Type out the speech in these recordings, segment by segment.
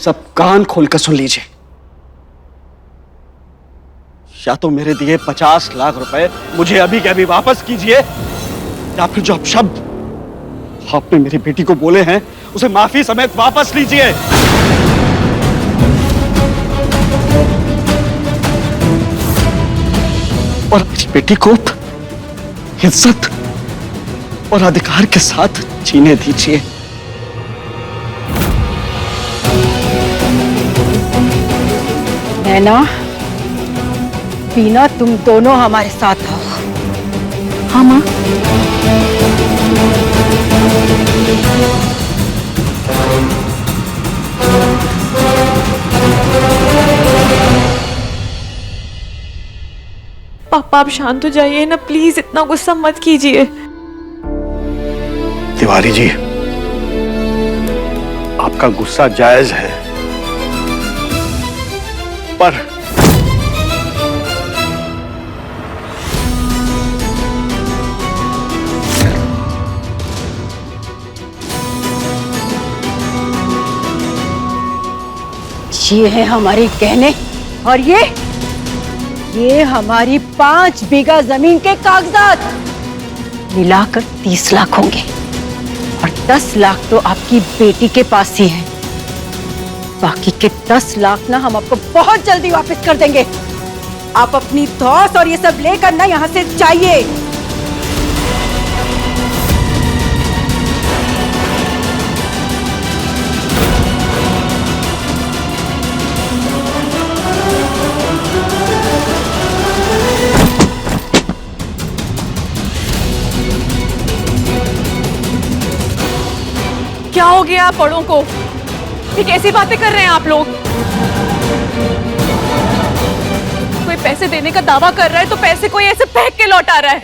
सब कान खोलकर सुन लीजिए। या तो मेरे दिए 50 लाख रुपए मुझे अभी के अभी वापस कीजिए, या फिर जो अपशब्द आपने मेरी बेटी को बोले हैं उसे माफी समेत वापस लीजिए। और मेरी बेटी को इज्जत और अधिकार के साथ जीने दीजिए। नैना, बीना, तुम दोनों हमारे साथ आओ। हाँ माँ। पापा आप शांत हो जाइए ना प्लीज, इतना गुस्सा मत कीजिए। तिवारी जी, आपका गुस्सा जायज है, पर ये है हमारे गहने और ये हमारी 5 बीघा जमीन के कागजात। मिलाकर 30 लाख होंगे और 10 लाख तो आपकी बेटी के पास ही है। बाकी के 10 लाख ना हम आपको बहुत जल्दी वापस कर देंगे। आप अपनी धौस और ये सब लेकर ना यहाँ से जाइए। क्या हो गया आप बड़ों को? ये कैसी बातें कर रहे हैं आप लोग? कोई पैसे देने का दावा कर रहा है तो पैसे कोई ऐसे फेंक के लौटा रहा है।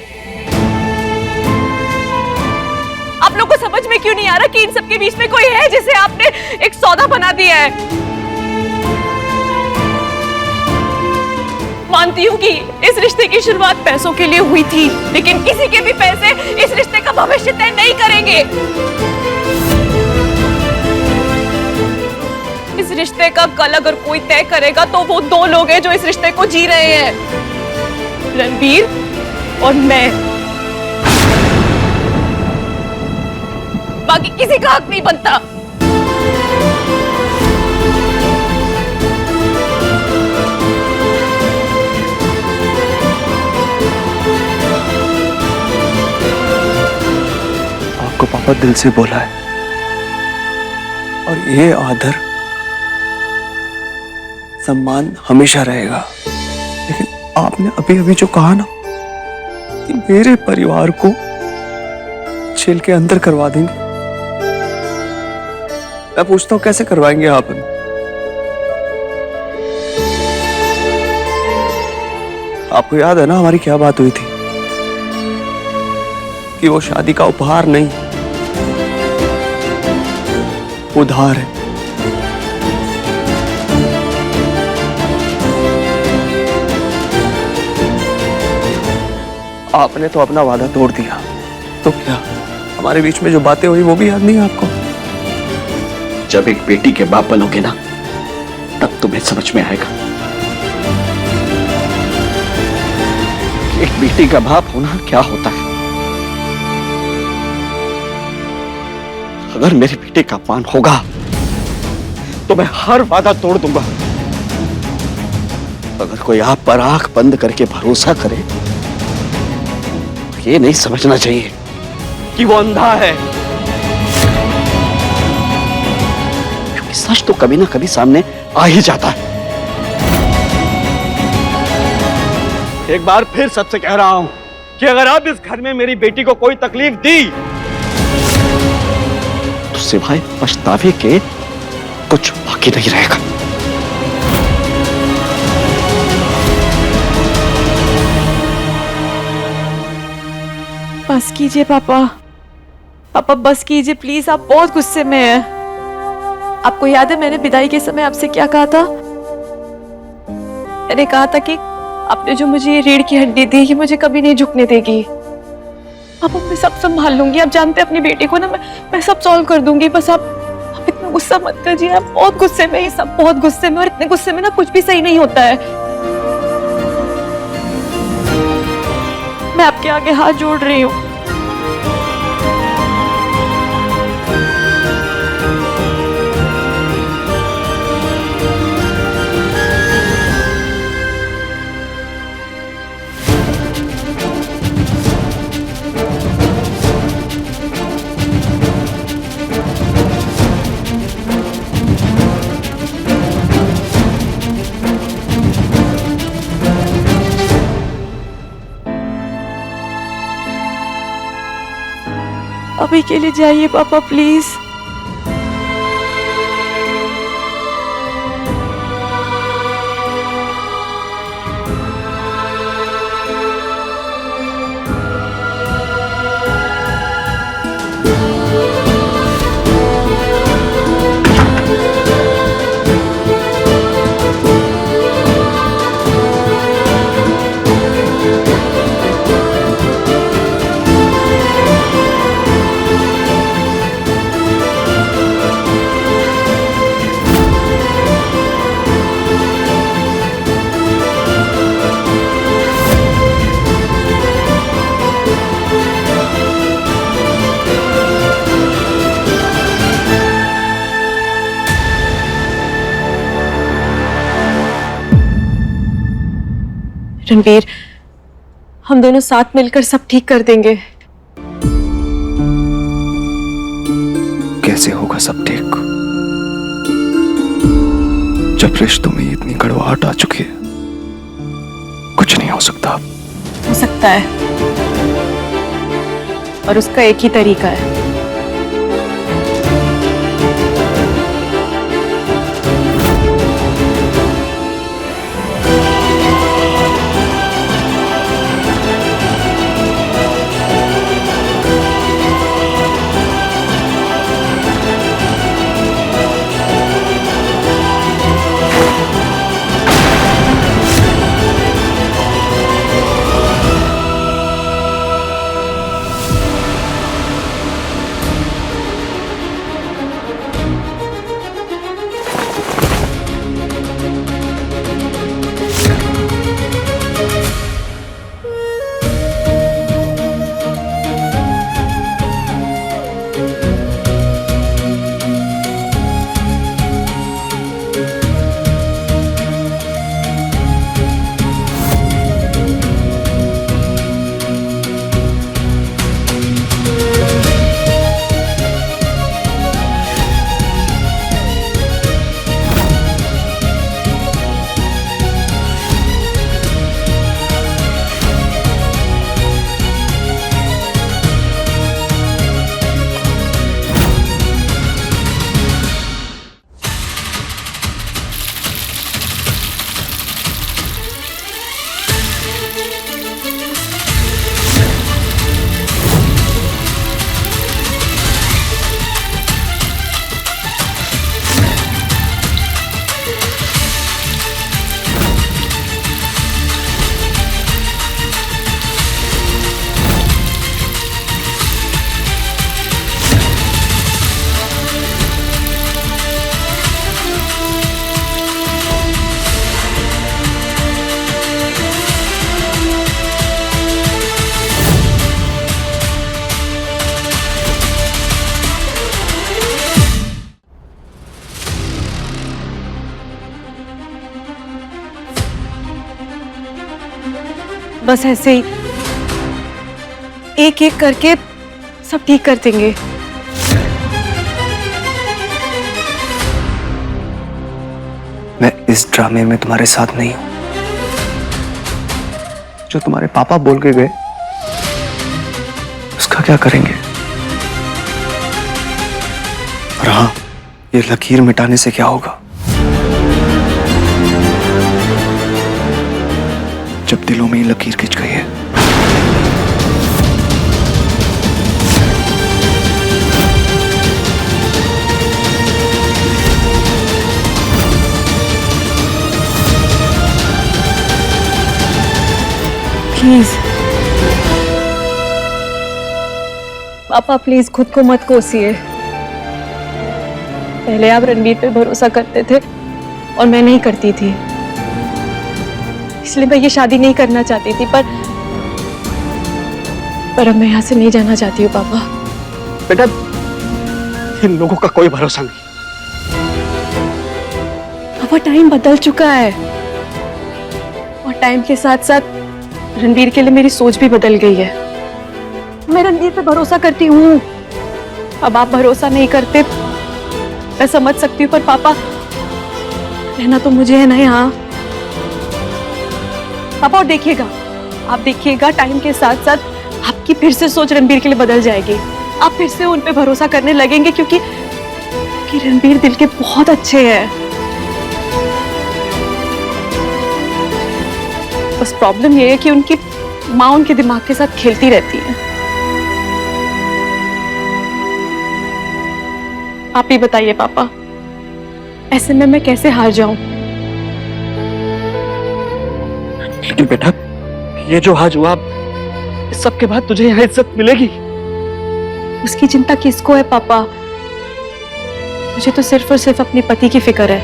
आप लोग को समझ में क्यों नहीं आ रहा कि इन सबके बीच में कोई है जिसे आपने एक सौदा बना दिया है? मानती हूँ कि इस रिश्ते की शुरुआत पैसों के लिए हुई थी, लेकिन किसी के भी पैसे इस रिश्ते का भविष्य तय नहीं करेंगे। इस रिश्ते का कल अगर कोई तय करेगा तो वो 2 लोग हैं जो इस रिश्ते को जी रहे हैं, रणबीर और मैं। बाकी किसी का हक नहीं बनता। आपको पापा दिल से बोला है और ये आदर सम्मान हमेशा रहेगा। लेकिन आपने अभी अभी जो कहा ना कि मेरे परिवार को जेल के अंदर करवा देंगे, मैं पूछता हूं कैसे करवाएंगे आप? आपको याद है ना हमारी क्या बात हुई थी कि वो शादी का उपहार नहीं, उधार है। आपने तो अपना वादा तोड़ दिया, तो क्या हमारे बीच में जो बातें हुई वो भी याद नहीं आपको? जब एक बेटी के बाप बनोगे ना, तब तुम्हें समझ में आएगा कि एक बेटी का बाप होना क्या होता है। अगर मेरी बेटी का अपमान होगा तो मैं हर वादा तोड़ दूंगा। अगर कोई आप पर आंख बंद करके भरोसा करे, ये नहीं समझना चाहिए कि वो अंधा है, क्योंकि सच तो कभी ना कभी सामने आ ही जाता है। एक बार फिर सबसे कह रहा हूं कि अगर अब इस घर में मेरी बेटी को कोई तकलीफ दी तो सिवाय पछतावे के कुछ बाकी नहीं रहेगा। बस कीजिए पापा, पापा बस कीजिए प्लीज, आप बहुत गुस्से में हैं। आपको याद है मैंने विदाई के समय आपसे क्या कहा था? मैंने कहा था कि आपने जो मुझे ये रीढ़ की हड्डी दी ये मुझे कभी नहीं झुकने देगी। पापा मैं सब संभाल लूंगी, आप जानते हैं अपनी बेटी को ना, मैं सब सॉल्व कर दूंगी, बस आप इतना गुस्सा मत कीजिए, आप बहुत गुस्से में, ये सब बहुत गुस्से में, और इतने गुस्से में ना कुछ भी सही नहीं होता है। मैं आपके आगे हाथ जोड़ रही हूँ। अभी के लिए जाइए पापा प्लीज। रणवीर, हम दोनों साथ मिलकर सब ठीक कर देंगे। कैसे होगा सब ठीक जब रिश्तों में इतनी कड़वाहट आ चुकी है? कुछ नहीं हो सकता। हो सकता है, और उसका एक ही तरीका है। बस ऐसे ही एक एक करके सब ठीक कर देंगे। मैं इस ड्रामे में तुम्हारे साथ नहीं हूं। जो तुम्हारे पापा बोल के गए उसका क्या करेंगे? और हाँ, ये लकीर मिटाने से क्या होगा? जब दिलों में ये लकीर खिंच गई है। प्लीज पापा, प्लीज खुद को मत कोसिए। पहले आप रणबीर पे भरोसा करते थे और मैं नहीं करती थी, इसलिए मैं ये शादी नहीं करना चाहती थी, पर अब मैं यहाँ से नहीं जाना चाहती हूँ पापा। बेटा, इन लोगों का कोई भरोसा नहीं। पापा टाइम बदल चुका है और टाइम के साथ साथ रणबीर के लिए मेरी सोच भी बदल गई है। मैं रणबीर पे भरोसा करती हूँ, अब आप भरोसा नहीं करते, मैं समझ सकती हूँ, पर पापा रहना तो मुझे है ना यहाँ। पापा और देखिएगा, आप देखिएगा टाइम के साथ साथ आपकी फिर से सोच रणबीर के लिए बदल जाएगी। आप फिर से उन पे भरोसा करने लगेंगे क्योंकि रणबीर दिल के बहुत अच्छे हैं। बस प्रॉब्लम ये है कि उनकी माँ उनके दिमाग के साथ खेलती रहती है। आप ही बताइए पापा, ऐसे में मैं कैसे हार जाऊं? लेकिन बेटा, ये जो आज हुआ, इस सब के बाद तुझे यहाँ इज्जत मिलेगी। उसकी चिंता किसको है पापा? मुझे तो सिर्फ और सिर्फ अपने पति की फिक्र है।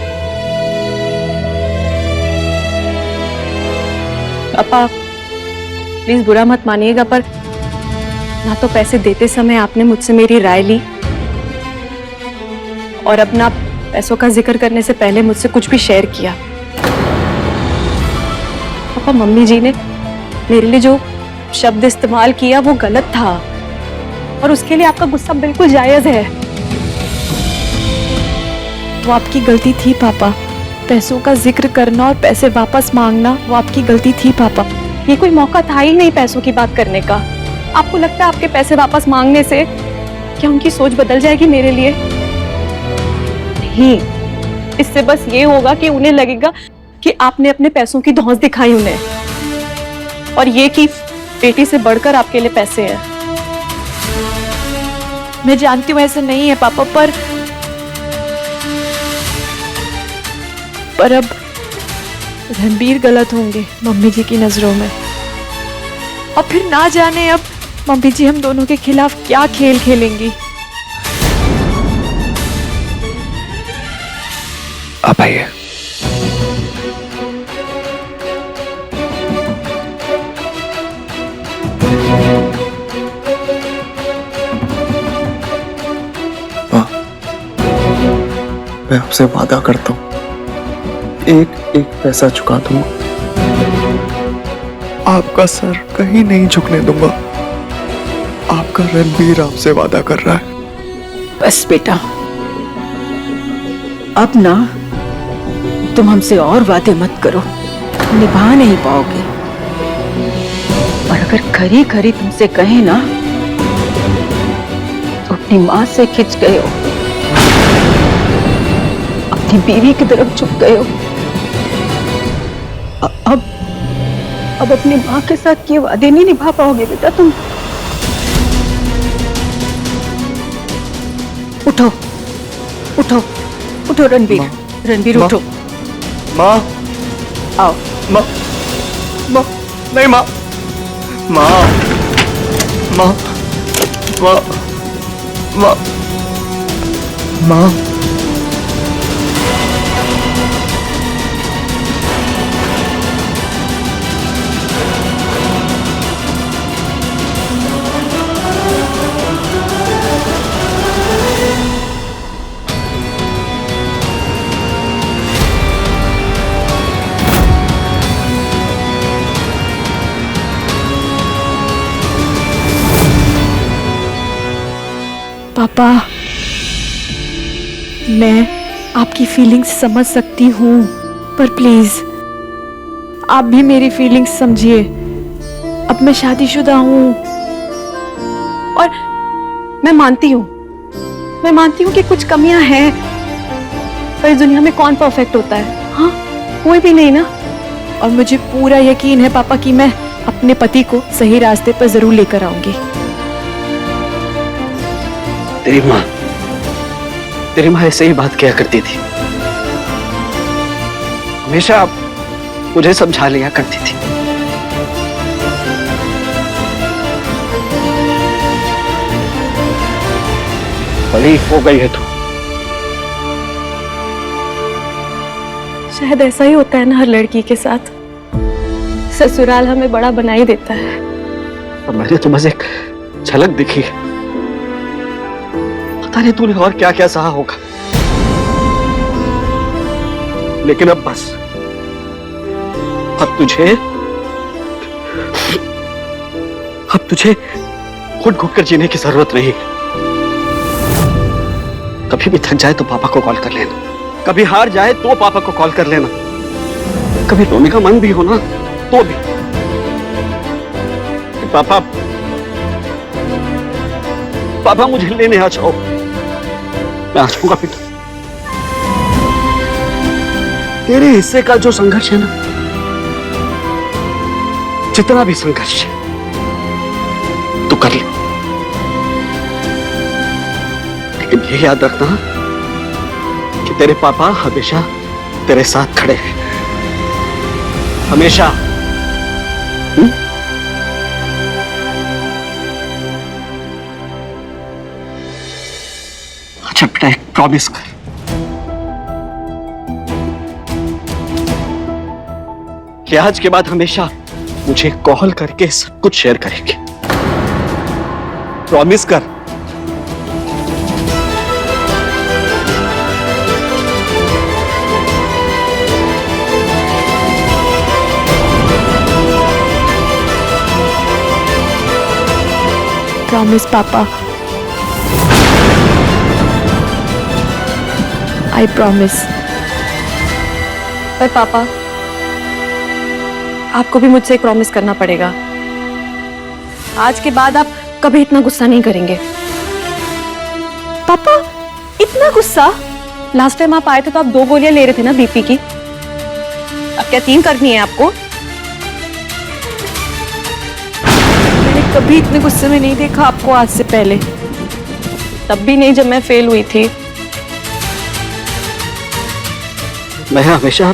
पापा प्लीज बुरा मत मानिएगा, पर ना तो पैसे देते समय आपने मुझसे मेरी राय ली और अब ना पैसों का जिक्र करने से पहले मुझसे कुछ भी शेयर किया। पापा मम्मी जी ने मेरे लिए जो शब्द इस्तेमाल किया वो गलत था और उसके लिए आपका गुस्सा बिल्कुल जायज है। वो आपकी गलती थी पापा, पैसों का जिक्र करना और पैसे वापस मांगना वो आपकी गलती थी पापा। ये कोई मौका था ही नहीं पैसों की बात करने का। आपको लगता है आपके पैसे वापस मांगने से क्या उनकी सोच बदल जाएगी मेरे लिए? नहीं, इससे बस ये होगा कि उन्हें लगेगा कि आपने अपने पैसों की धौंस दिखाई उन्हें, और ये कि बेटी से बढ़कर आपके लिए पैसे हैं। मैं जानती हूँ ऐसा नहीं है पापा, पर अब रणबीर गलत होंगे मम्मी जी की नजरों में, और फिर ना जाने अब मम्मी जी हम दोनों के खिलाफ क्या खेल खेलेंगी। आप आइए। माँ, मैं आपसे वादा करता हूँ, एक एक पैसा चुका दूंगा, आपका सर कहीं नहीं झुकने दूंगा। आपका रणबीर आपसे वादा कर रहा है। बस बेटा, अब ना तुम हमसे और वादे मत करो, निभा नहीं पाओगे। और अगर खरी खरी तुमसे कहे ना तो अपनी माँ से खिंच गए हो, अपनी बीवी की तरफ झुक गए हो। अब अपनी माँ के साथ ये वादे नहीं निभा पाओगे बेटा तुम। उठो उठो उठो रणबीर, रणबीर उठो। माँ, आओ। माँ, माँ, नहीं माँ, माँ, माँ, माँ, माँ, माँ, पापा मैं आपकी फीलिंग्स समझ सकती हूँ, पर प्लीज आप भी मेरी फीलिंग्स समझिए। अब मैं शादीशुदा हूँ और मैं मानती हूँ कि कुछ कमियां हैं, पर इस दुनिया में कौन परफेक्ट होता है? हाँ, कोई भी नहीं ना। और मुझे पूरा यकीन है पापा कि मैं अपने पति को सही रास्ते पर जरूर लेकर आऊंगी। तेरी माँ ऐसे ही बात किया करती थी, हमेशा मुझे समझा लिया करती थी। बड़ी हो गई है तू, शायद ऐसा ही होता है ना हर लड़की के साथ, ससुराल हमें बड़ा बना ही देता है। अब मैंने तो बस एक झलक दिखी, पता नहीं तूने और क्या क्या सहा होगा, लेकिन अब बस, अब तुझे घुट घुट कर जीने की जरूरत नहीं। कभी भी थक जाए तो पापा को कॉल कर लेना, कभी हार जाए तो पापा को कॉल कर लेना, कभी रोने का मन भी हो ना तो भी, पापा मुझे लेने आ जाओ, मैं आ जाऊंगा बेटा। तेरे हिस्से का जो संघर्ष है ना, जितना भी संघर्ष है तू कर ले, लेकिन ये याद रखना कि तेरे पापा हमेशा तेरे साथ खड़े हैं, हमेशा। अच्छा बेटा, एक प्रॉमिस कर, कि आज के बाद हमेशा मुझे कॉल करके सब कुछ शेयर करेंगे। प्रॉमिस कर। प्रॉमिस पापा, आई प्रॉमिस। पर पापा, आपको भी मुझसे एक प्रॉमिस करना पड़ेगा। आज के बाद आप कभी इतना गुस्सा नहीं करेंगे। पापा इतना गुस्सा? लास्ट टाइम आप आए थे तो आप 2 गोलियां ले रहे थे ना बीपी की, अब क्या 3 करनी है आपको? मैंने कभी इतने गुस्से में नहीं देखा आपको आज से पहले। तब भी नहीं जब मैं फेल हुई थी। मैं हमेशा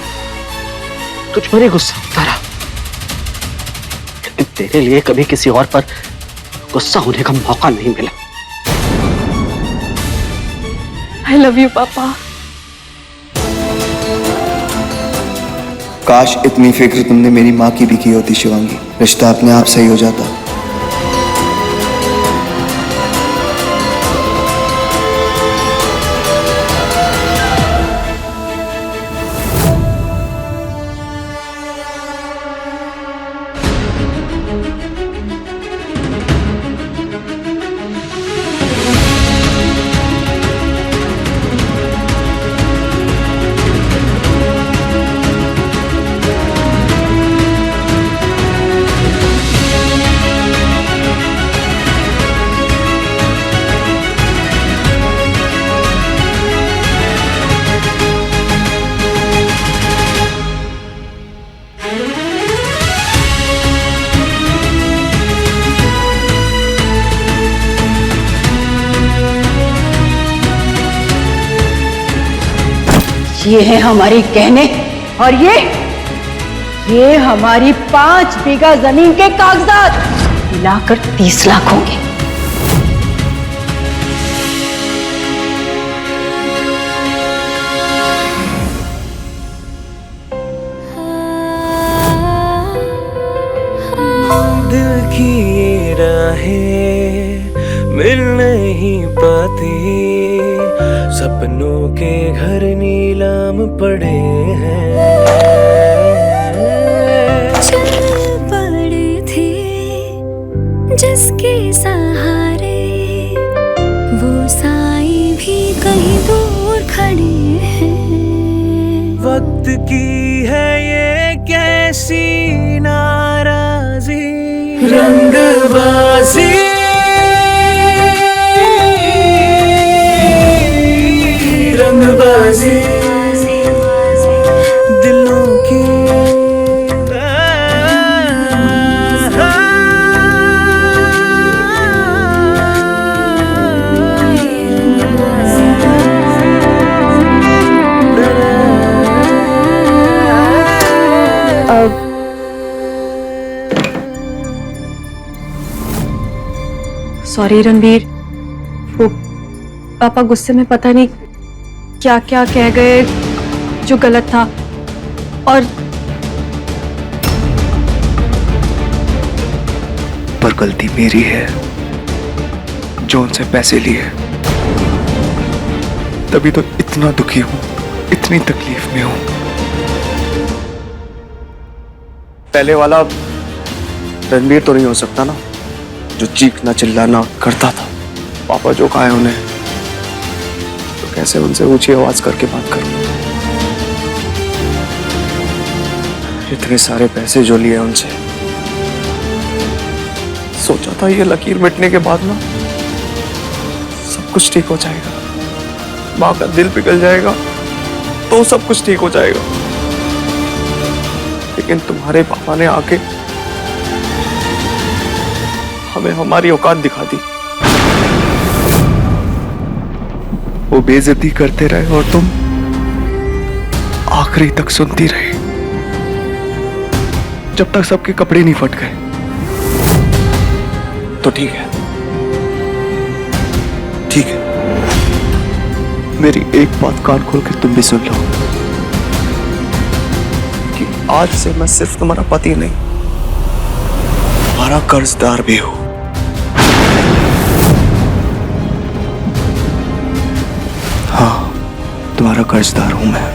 तुझ पर ही गुस्सा होता रहा, लेकिन तेरे लिए कभी किसी और पर गुस्सा होने का मौका नहीं मिला। आई लव यू पापा। काश इतनी फिक्र तुमने मेरी माँ की भी की होती शिवांगी, रिश्ता अपने आप सही हो जाता। ये है हमारी गहने और ये हमारी 5 बीघा जमीन के कागजात, मिलाकर 30 लाख होंगे। दिल की ये राहें मिल नहीं पाती, सपनों के घर नीलाम पड़े हैं। चल पड़ी थी जिसके सहारे, वो साई भी कहीं दूर खड़े हैं। वक्त की है ये कैसी नाराजी, रंगबाजी, रंगबाजी दिलों की। सॉरी रणवीर, वो पापा गुस्से में पता नहीं क्या क्या कह गए जो गलत था। और पर गलती मेरी है जो उनसे पैसे लिए। तभी तो इतना दुखी हूं, इतनी तकलीफ में हूं। पहले वाला रणवीर तो नहीं हो सकता ना, जो चीखना चिल्लाना करता था। पापा जो कहा है उन्हें, तो कैसे उनसे ऊंची आवाज करके बात करूं? इतने सारे पैसे जो लिए उनसे, सोचा था ये लकीर मिटने के बाद ना सब कुछ ठीक हो जाएगा, माँ का दिल पिघल जाएगा तो सब कुछ ठीक हो जाएगा। लेकिन तुम्हारे पापा ने आके हमें हमारी औकात दिखा दी। वो बेइज्जती करते रहे और तुम आखिरी तक सुनती रही, जब तक सबके कपड़े नहीं फट गए। तो ठीक है, ठीक है, मेरी एक बात कान खोल के तुम भी सुन लो कि आज से मैं सिर्फ तुम्हारा पति नहीं, तुम्हारा कर्जदार भी हूं। हाँ, तुम्हारा कर्जदार हूं मैं।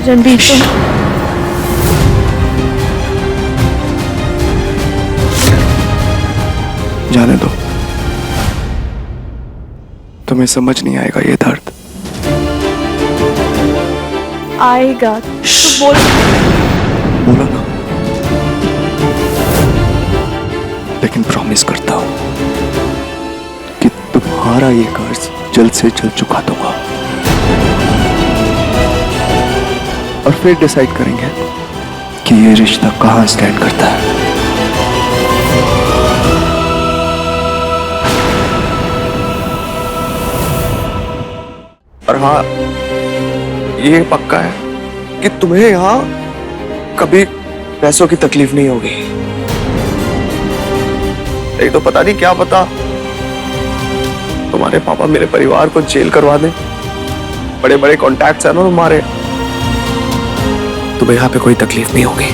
रणबीर तुम जाने दो, तुम्हें समझ नहीं आएगा ये दर्द। आएगा तो बोलो ना, लेकिन प्रॉमिस करता हूं कि तुम्हारा ये कर्ज जल्द से जल्द चुका दूंगा। और फिर डिसाइड करेंगे कि ये रिश्ता कहां स्टैंड करता है। और हाँ, ये पक्का है कि तुम्हें यहां कभी पैसों की तकलीफ नहीं होगी। नहीं तो पता नहीं क्या पता तुम्हारे पापा मेरे परिवार को जेल करवा दें। बड़े बड़े कॉन्टैक्ट्स हैं ना तुम्हारे, तुम्हें यहां पे कोई तकलीफ नहीं होगी।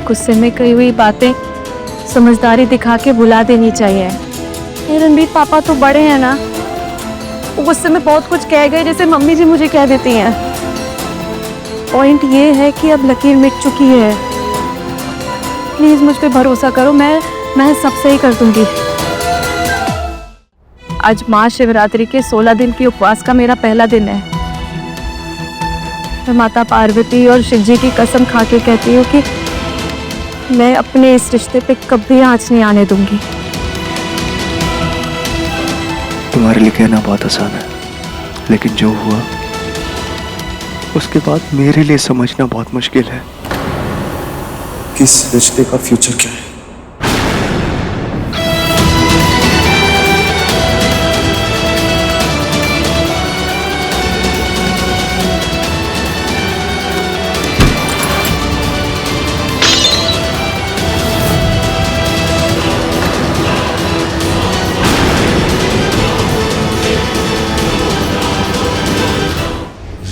गुस्से में कही हुई बातें समझदारी दिखा के भुला देनी चाहिए। ये रणबीर पापा तो बड़े हैं ना, वो गुस्से में बहुत कुछ कह गए जैसे मम्मी जी मुझे कह देती हैं। पॉइंट ये है कि अब लकीर मिट चुकी है। प्लीज मुझ पे भरोसा करो, मैं सब सही कर दूंगी। आज महाशिवरात्रि के 16 दिन के उपवास का मेरा पहला दिन है। मैं माता पार्वती और शिव जी की कसम खा के कहती हूँ कि मैं अपने इस रिश्ते पे कभी आंच नहीं आने दूंगी। तुम्हारे लिए कहना बहुत आसान है, लेकिन जो हुआ उसके बाद मेरे लिए समझना बहुत मुश्किल है कि इस रिश्ते का फ्यूचर क्या है।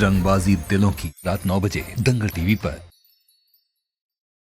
रंगबाजी दिलों की, रात 9 बजे दंगल टीवी पर।